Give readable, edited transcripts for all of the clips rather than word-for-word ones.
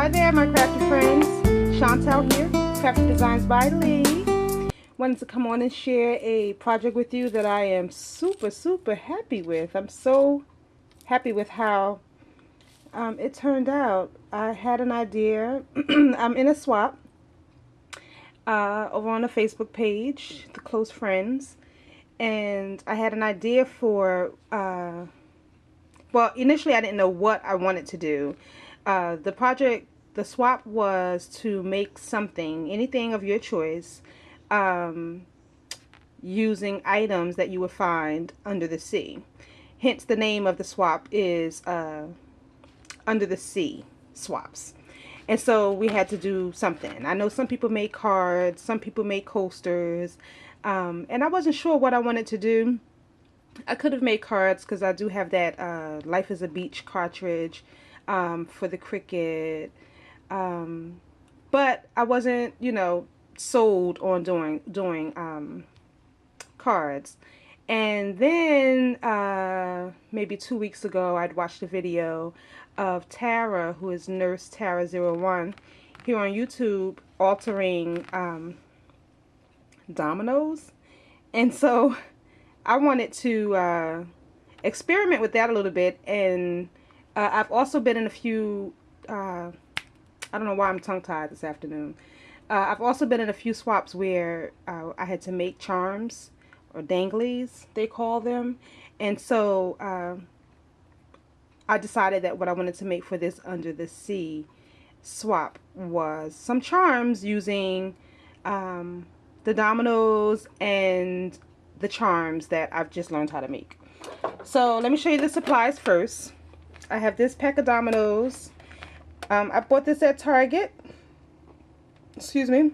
Hi there, my crafty friends. Chantel here, Crafty Designs by Lee. Wanted to come on and share a project with you that I am super happy with. I'm so happy with how it turned out. I had an idea. I'm in a swap over on a Facebook page, the close friends, and I had an idea for well, initially I didn't know what I wanted to do. The swap was to make something, anything of your choice, using items that you would find under the sea. Hence the name of the swap is Under the Sea Swaps. And so we had to do something. I know some people make cards, some people make coasters, and I wasn't sure what I wanted to do. I could have made cards because I do have that Life is a Beach cartridge for the Cricut. But I wasn't, sold on doing cards. And then maybe 2 weeks ago, I'd watched a video of Tara, who is Nurse Tara01, here on YouTube, altering dominoes. And so I wanted to experiment with that a little bit, and I've also been in a few, I don't know why I'm tongue-tied this afternoon. I've also been in a few swaps where I had to make charms, or dangles, they call them. And so I decided that what I wanted to make for this Under the Sea swap was some charms using the dominoes and the charms that I've just learned how to make. So let me show you the supplies first. I have this pack of dominoes. I bought this at Target. Excuse me.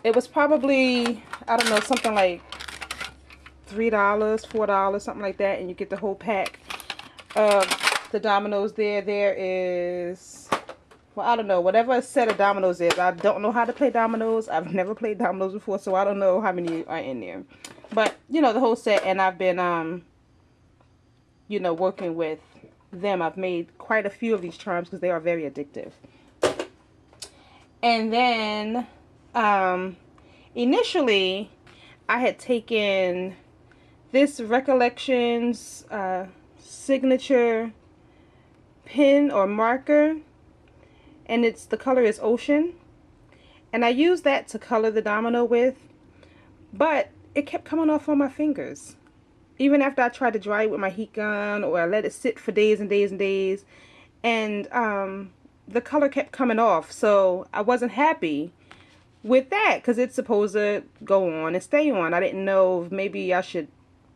It was probably, I don't know, something like $3, $4, something like that, and you get the whole pack of the dominoes there. There is, well, I don't know, whatever a set of dominoes is. I don't know how to play dominoes. I've never played dominoes before, so I don't know how many are in there. But, the whole set, and I've been, working with them. I've made quite a few of these charms because they are very addictive. And then, initially, I had taken this Recollections signature pen or marker, and the color is Ocean, and I used that to color the domino with, but it kept coming off on my fingers. Even after I tried to dry it with my heat gun, or I let it sit for days and days and days, and the color kept coming off. So I wasn't happy with that because it's supposed to go on and stay on. I didn't know if maybe I should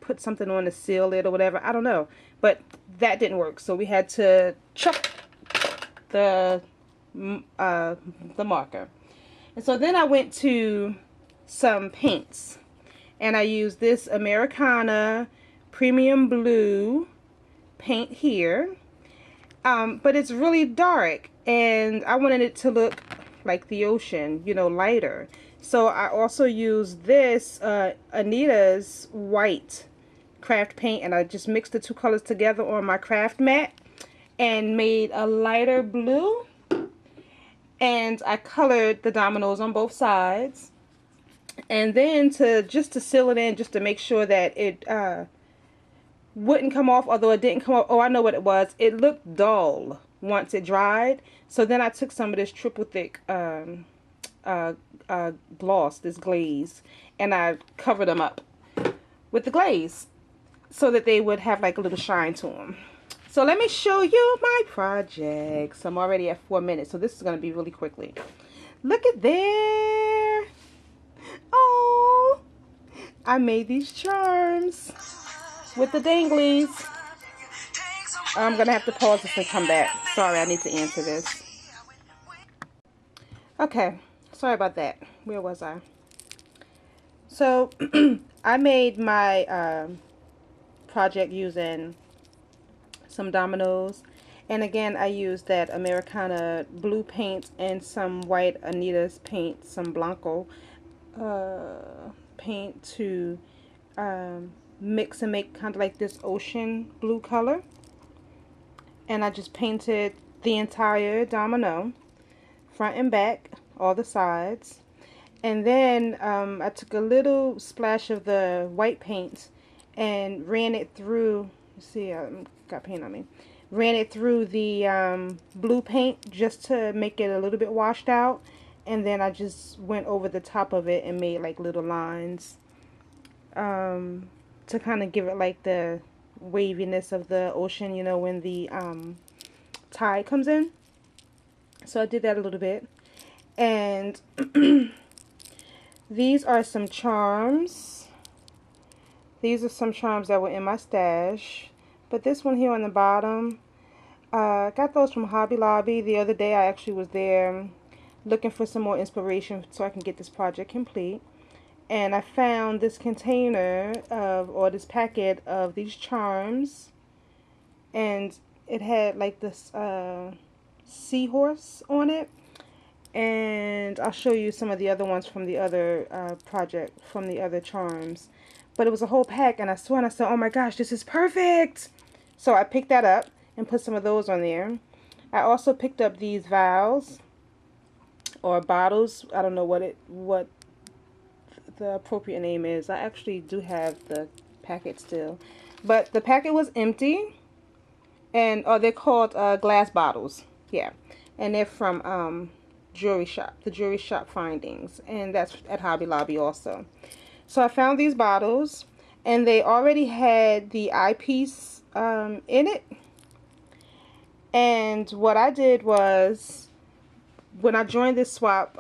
put something on to seal it or whatever. I don't know. But that didn't work. So we had to chuck the marker. And so then I went to some paints. And I used this Americana Premium Blue paint here. But it's really dark, and I wanted it to look like the ocean, lighter. So I also used this Anita's white craft paint, and I just mixed the two colors together on my craft mat and made a lighter blue. And I colored the dominoes on both sides. And then just to seal it in, just to make sure that it wouldn't come off, although it didn't come off. Oh, I know what it was. It looked dull once it dried. So then I took some of this triple thick gloss, this glaze, and I covered them up with the glaze so that they would have like a little shine to them. So let me show you my projects. I'm already at 4 minutes, so this is going to be really quickly. Look at there. Oh, I made these charms with the danglies. I'm going to have to pause this and come back. Sorry, I need to answer this. Okay, sorry about that. Where was I? So, I made my project using some dominoes. And again, I used that Americana blue paint and some white Anita's paint, some Blanco paint to mix and make kind of like this ocean blue color. And I just painted the entire domino. front and back, all the sides. And then I took a little splash of the white paint and ran it through. You see, I got paint on me. Ran it through the blue paint just to make it a little bit washed out. And then I just went over the top of it and made like little lines to kind of give it like the waviness of the ocean, you know, when the tide comes in. So I did that a little bit. And these are some charms. These are some charms that were in my stash. But this one here on the bottom, got those from Hobby Lobby. The other day I actually was there looking for some more inspiration so I can get this project complete. And I found this container of, or this packet of these charms. And it had like this seahorse on it. And I'll show you some of the other ones from the other project, from the other charms. But it was a whole pack, and I saw and I said, oh my gosh, this is perfect. So I picked that up and put some of those on there. I also picked up these vials or bottles. I don't know what the appropriate name is. I actually do have the packet still. But the packet was empty. And they're called glass bottles. Yeah. And they're from jewelry shop, the jewelry shop findings, and that's at Hobby Lobby also. So I found these bottles, and they already had the eyepiece in it. And what I did was, when I joined this swap,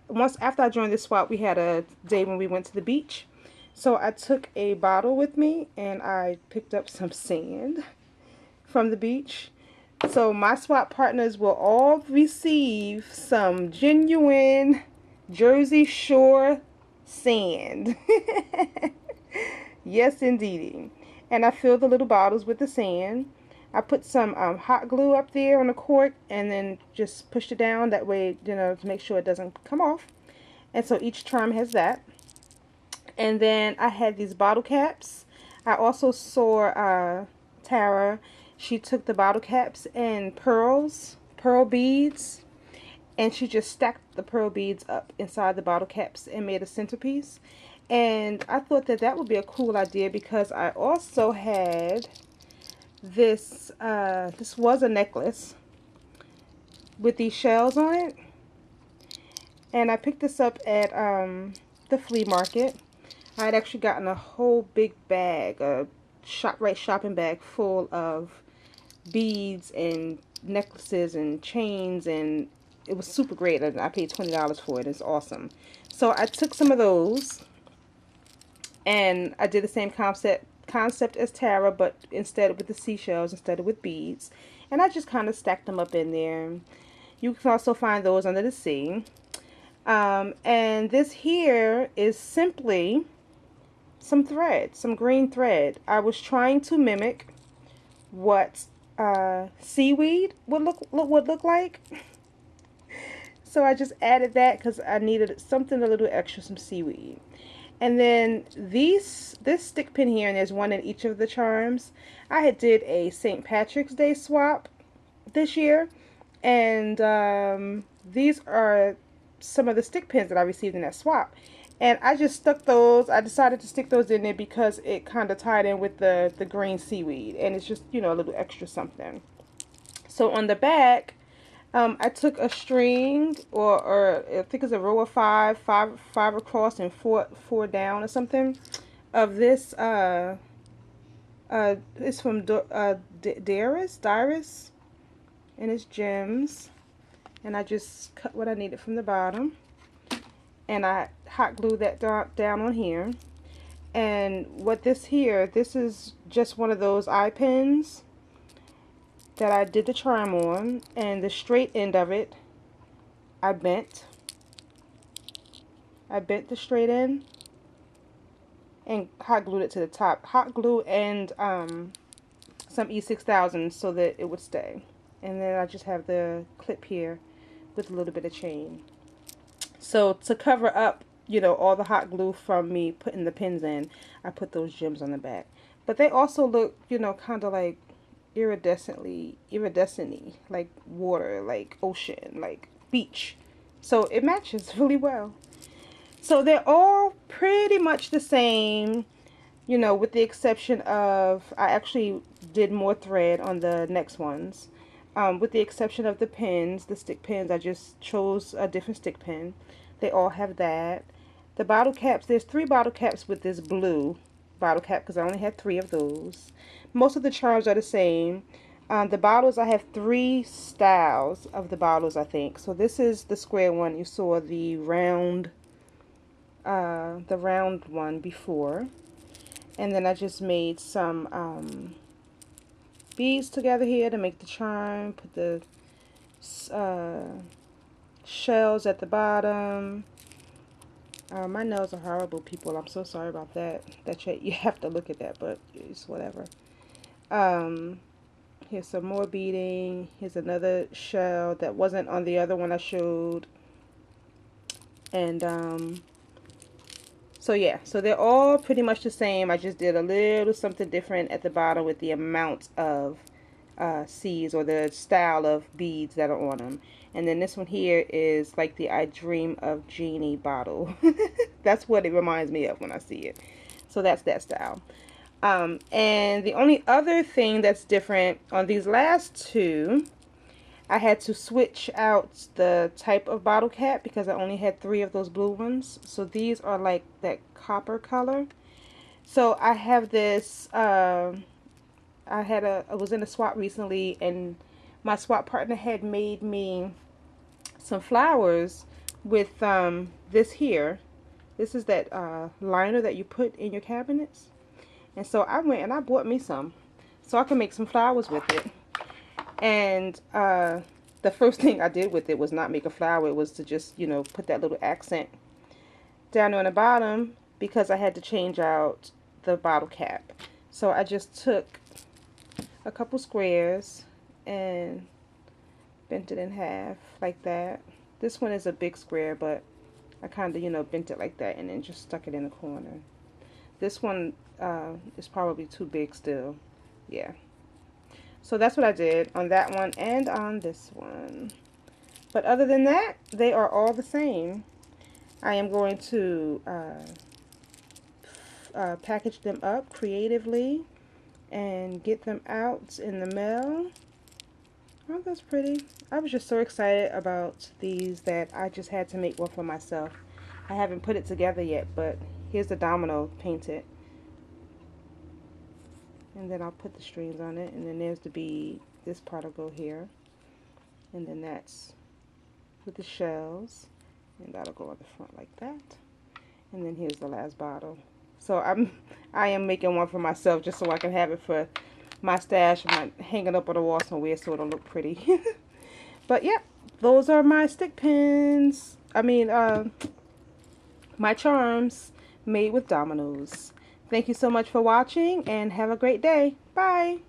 once after I joined this swap, we had a day when we went to the beach. So I took a bottle with me, and I picked up some sand from the beach. So my swap partners will all receive some genuine Jersey Shore sand. Yes, indeedy. And I filled the little bottles with the sand. I put some hot glue up there on the cork and then just pushed it down. That way, you know, to make sure it doesn't come off. And so each charm has that. And then I had these bottle caps. I also saw Tara. She took the bottle caps and pearl beads, and she just stacked the pearl beads up inside the bottle caps and made a centerpiece. And I thought that that would be a cool idea because I also had this, this was a necklace with these shells on it. And I picked this up at the flea market. I had actually gotten a whole big bag, a shopping bag full of beads and necklaces and chains, and it was super great. I paid $20 for it. It's awesome. So I took some of those and I did the same concept as Tara, but instead with the seashells instead of with beads, and I just kind of stacked them up in there. You can also find those under the sea. And this here is simply some thread, some green thread. I was trying to mimic what seaweed would look like. So I just added that because I needed something a little extra, some seaweed. And then this stick pin here, and there's one in each of the charms. I had did a St. Patrick's Day swap this year, and these are some of the stick pins that I received in that swap. And I just stuck those, I decided to stick those in there because it kind of tied in with the green seaweed. And it's just, you know, a little extra something. So on the back, I took a string, or I think it's a row of five across and four down or something, of this, it's from Dairis, and it's gems. And I just cut what I needed from the bottom. And I hot glued that down on here. And what this is just one of those eye pins that I did the charm on. And the straight end of it, I bent the straight end and hot glued it to the top. Hot glue and some E6000 so that it would stay. And then I just have the clip here with a little bit of chain. So to cover up, you know, all the hot glue from me putting the pins in, I put those gems on the back. But they also look, you know, kind of like iridescent-y, like water, like ocean, like beach. So it matches really well. So they're all pretty much the same, you know, with the exception of, I actually did more thread on the next ones. With the exception of the pins, the stick pins, I just chose a different stick pin. They all have that. The bottle caps, there's 3 bottle caps with this blue bottle cap because I only had 3 of those. Most of the charms are the same. The bottles, I have 3 styles of the bottles, I think. So this is the square one. You saw the round one before. And then I just made some beads together here to make the charm. Put the shells at the bottom. My nails are horrible, people. I'm so sorry about that. You have to look at that, but it's whatever. Here's some more beading. Here's another shell that wasn't on the other one I showed. And so yeah, so they're all pretty much the same. I just did a little something different at the bottom with the amount of seeds or the style of beads that are on them. And then this one here is like the I Dream of Jeannie bottle. That's what it reminds me of when I see it. So that's that style. And the only other thing that's different on these last 2, I had to switch out the type of bottle cap because I only had 3 of those blue ones. So these are like that copper color. So I have this, I was in a swap recently, and my swap partner had made me some flowers with this here. This is that liner that you put in your cabinets. And so I went and I bought me some so I can make some flowers with it. And the first thing I did with it was not make a flower. It was to just, you know, put that little accent down on the bottom because I had to change out the bottle cap. So I just took a couple squares and bent it in half like that. This one is a big square, but I kind of, you know, bent it like that and then just stuck it in the corner. This one is probably too big still. Yeah. So that's what I did on that one and on this one. But other than that, they are all the same. I am going to package them up creatively and get them out in the mail. Oh, that's pretty. I was just so excited about these that I just had to make one for myself. I haven't put it together yet, but here's the domino painted. And then I'll put the strings on it, and then there's the bead. This part will go here. And then that's with the shells, and that'll go on the front like that. And then here's the last bottle. So I am making one for myself just so I can have it for my stash. I might hang it up on the wall somewhere so it'll look pretty. But yeah, those are my stick pins. I mean, my charms made with dominoes. Thank you so much for watching and have a great day. Bye.